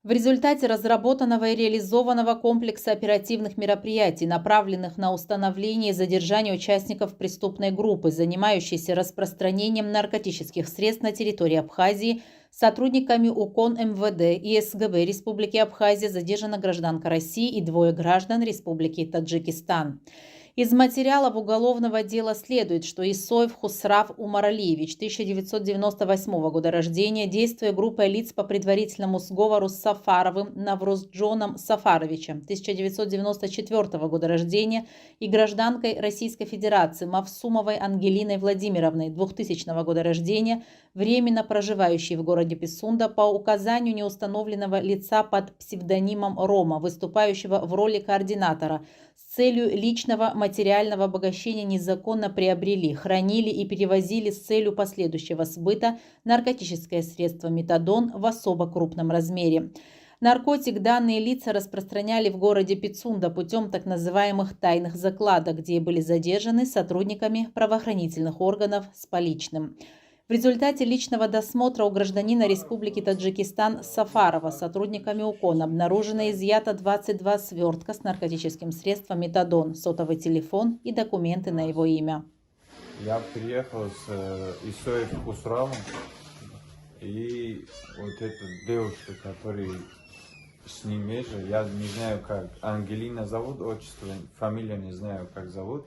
В результате разработанного и реализованного комплекса оперативных мероприятий, направленных на установление и задержание участников преступной группы, занимающейся распространением наркотических средств на территории Абхазии, сотрудниками УКОН МВД и СГБ Республики Абхазия задержана гражданка России и двое граждан Республики Таджикистан. Из материалов уголовного дела следует, что Исоев Хусрав Умаралиевич, 1998 года рождения, действуя группой лиц по предварительному сговору с Сафаровым Наврозджоном Сафаровичем, 1994 года рождения, и гражданкой Российской Федерации Мавсумовой Ангелиной Владимировной, 2000 года рождения, временно проживающей в городе Писунда, по указанию неустановленного лица под псевдонимом Рома, выступающего в роли координатора, с целью личного материального обогащения незаконно приобрели, хранили и перевозили с целью последующего сбыта наркотическое средство метадон в особо крупном размере. Наркотик данные лица распространяли в городе Пицунда путем так называемых тайных закладок, где были задержаны сотрудниками правоохранительных органов с поличным. В результате личного досмотра у гражданина Республики Таджикистан Сафарова сотрудниками УКОН обнаружено и изъято 22 свертка с наркотическим средством метадон, сотовый телефон и документы на его имя. Я приехал с Исоев Хусравом, и вот эта девушка, которая с ним же, я не знаю как, Ангелина зовут, отчество, фамилия не знаю как зовут,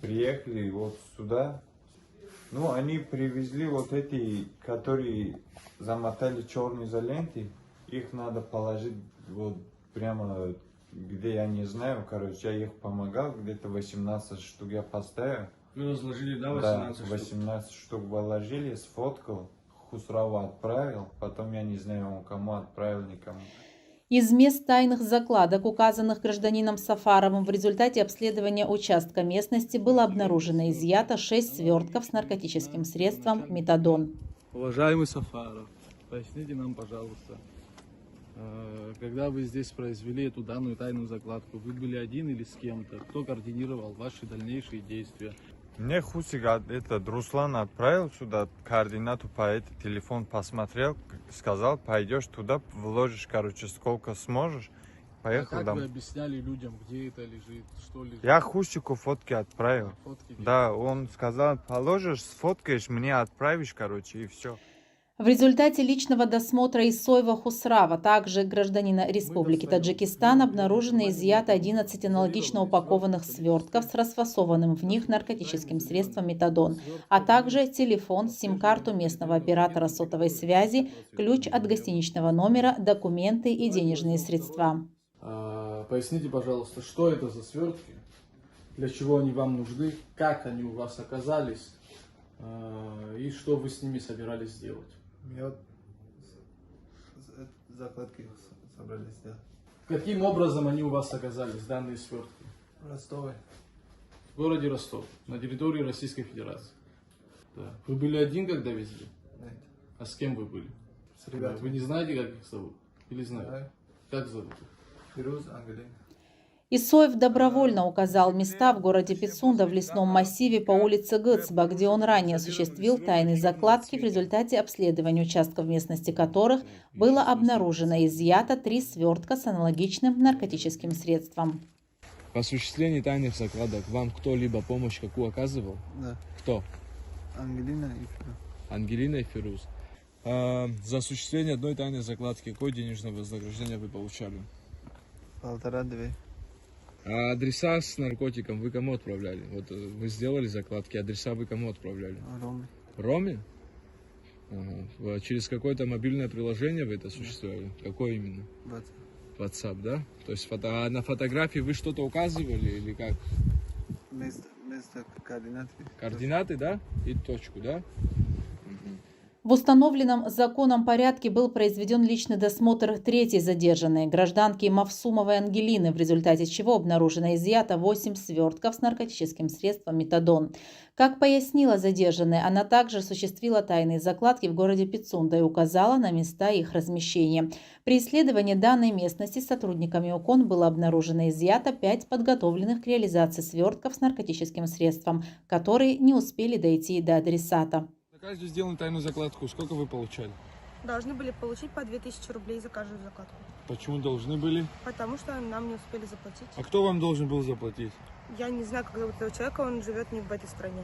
приехали вот сюда. Ну, они привезли вот эти, которые замотали черные изоленты, их надо положить вот прямо, где я не знаю, короче, я их помогал, где-то 18 штук я поставил. Вы разложили, да, 18 да, 18 штук выложили, сфоткал, Хусрава отправил, потом я не знаю, он кому отправил, никому. Из мест тайных закладок, указанных гражданином Сафаровым, в результате обследования участка местности было обнаружено и изъято 6 свертков с наркотическим средством метадон. Уважаемый Сафаров, поясните нам, пожалуйста, когда вы здесь произвели эту данную тайную закладку, вы были один или с кем-то? Кто координировал ваши дальнейшие действия? Мне Хусик этот Руслан отправил сюда координату по этот телефон, посмотрел, сказал, пойдешь туда, вложишь, короче, сколько сможешь. Поехал как домой. вы объясняли людям, где это лежит, что лежит? Я Хусику фотки отправил. Фотки да, он сказал, положишь, сфоткаешь, мне отправишь, короче, и все. В результате личного досмотра Исоева Хусрава, также гражданина Республики Таджикистан, обнаружено и изъято 11 аналогично упакованных свертков с расфасованным в них наркотическим средством метадон, а также телефон, сим-карту местного оператора сотовой связи, ключ от гостиничного номера, документы и денежные средства. Поясните, пожалуйста, что это за свертки, для чего они вам нужны, как они у вас оказались и что вы с ними собирались сделать? Я закладки собрались, да. Каким образом они у вас оказались, данные свертки? В Ростове. В городе Ростов, на территории Российской Федерации. Да. Вы были один, когда везли? Нет. А с кем вы были? С ребятами. Вы не знаете, как их зовут? Или знаете? Да. Как зовут их? Фируз, Ангелина. Исоев добровольно указал места в городе Пицунда в лесном массиве по улице Гыцба, где он ранее осуществил тайные закладки, в результате обследования участков местности которых было обнаружено и изъято 3 свертка с аналогичным наркотическим средством. В осуществлении тайных закладок вам кто-либо помощь какую оказывал? Да. Кто? Ангелина и Фируз. Ангелина и Фируз. За осуществление одной тайной закладки какое денежное вознаграждение вы получали? 1,5-2. А адреса с наркотиком вы кому отправляли? Вот вы сделали закладки, адреса вы кому отправляли? Роме. Роме? Ага. Через какое-то мобильное приложение вы это осуществляли? Какое именно? WhatsApp, да? То есть а на фотографии вы что-то указывали или как? Место координаты. Координаты, да? И точку, да? В установленном законом порядке был произведен личный досмотр третьей задержанной, гражданки Мавсумовой Ангелины, в результате чего обнаружено и изъято 8 свертков с наркотическим средством метадон. Как пояснила задержанная, она также осуществила тайные закладки в городе Пицунда и указала на места их размещения. При исследовании данной местности сотрудниками УКОН было обнаружено и изъято 5 подготовленных к реализации свертков с наркотическим средством, которые не успели дойти до адресата. За каждую сделанную тайную закладку сколько вы получали? должны были получить по 2000 рублей за каждую закладку. Почему должны были? Потому что нам не успели заплатить. А кто вам должен был заплатить? Я не знаю, как зовут этого человека, он живет не в этой стране.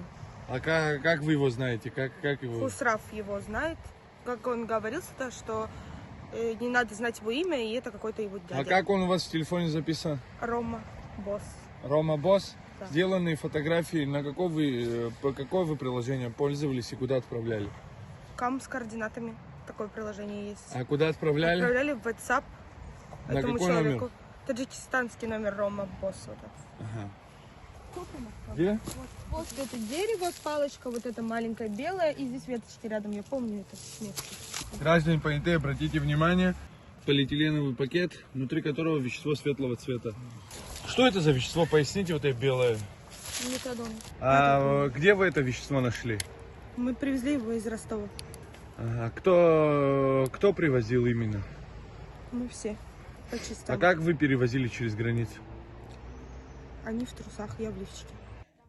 А как вы его знаете? Как его? Хусрав его знает. Как он говорил, что не надо знать его имя, и это какой-то его дядя. А как он у вас в телефоне записан? Рома Босс. Рома Босс? Да. Сделанные фотографии, по какое вы приложение пользовались и куда отправляли? Кам с координатами. Такое приложение есть. А куда отправляли? Отправляли в WhatsApp На этому какой человеку. номер? Таджикистанский номер Рома Босс. Вот этот. Ага. Где? Вот это дерево, палочка, вот это маленькая белая, и здесь веточки рядом, я помню это место. Граждане понятые, обратите внимание, полиэтиленовый пакет, внутри которого вещество светлого цвета. Что это за вещество? Поясните, вот это белое. Метадон. А где вы это вещество нашли? Мы привезли его из Ростова. Ага. Кто привозил именно? Мы все по частям. А как вы перевозили через границу? Они в трусах, я в лифчике.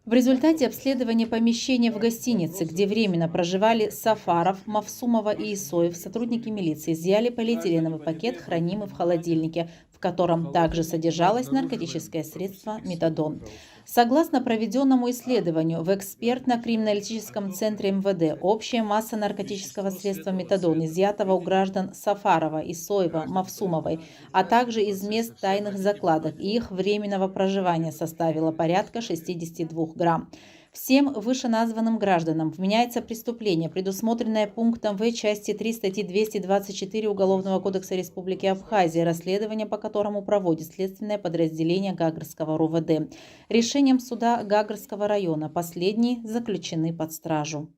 В результате обследования помещения в гостинице, где временно проживали Сафаров, Мавсумова и Исоев, сотрудники милиции изъяли полиэтиленовый пакет, хранимый в холодильнике, в котором также содержалось наркотическое средство метадон. Согласно проведенному исследованию в экспертно-криминалистическом центре МВД, общая масса наркотического средства метадон, изъятого у граждан Сафарова, Исоева, Мавсумовой, а также из мест тайных закладок и их временного проживания составила порядка 62 грамм. Всем вышеназванным гражданам вменяется преступление, предусмотренное пунктом В части 3 статьи 224 Уголовного кодекса Республики Абхазия, расследование по которому проводит следственное подразделение Гагарского РУВД. Решением суда Гагарского района последние заключены под стражу.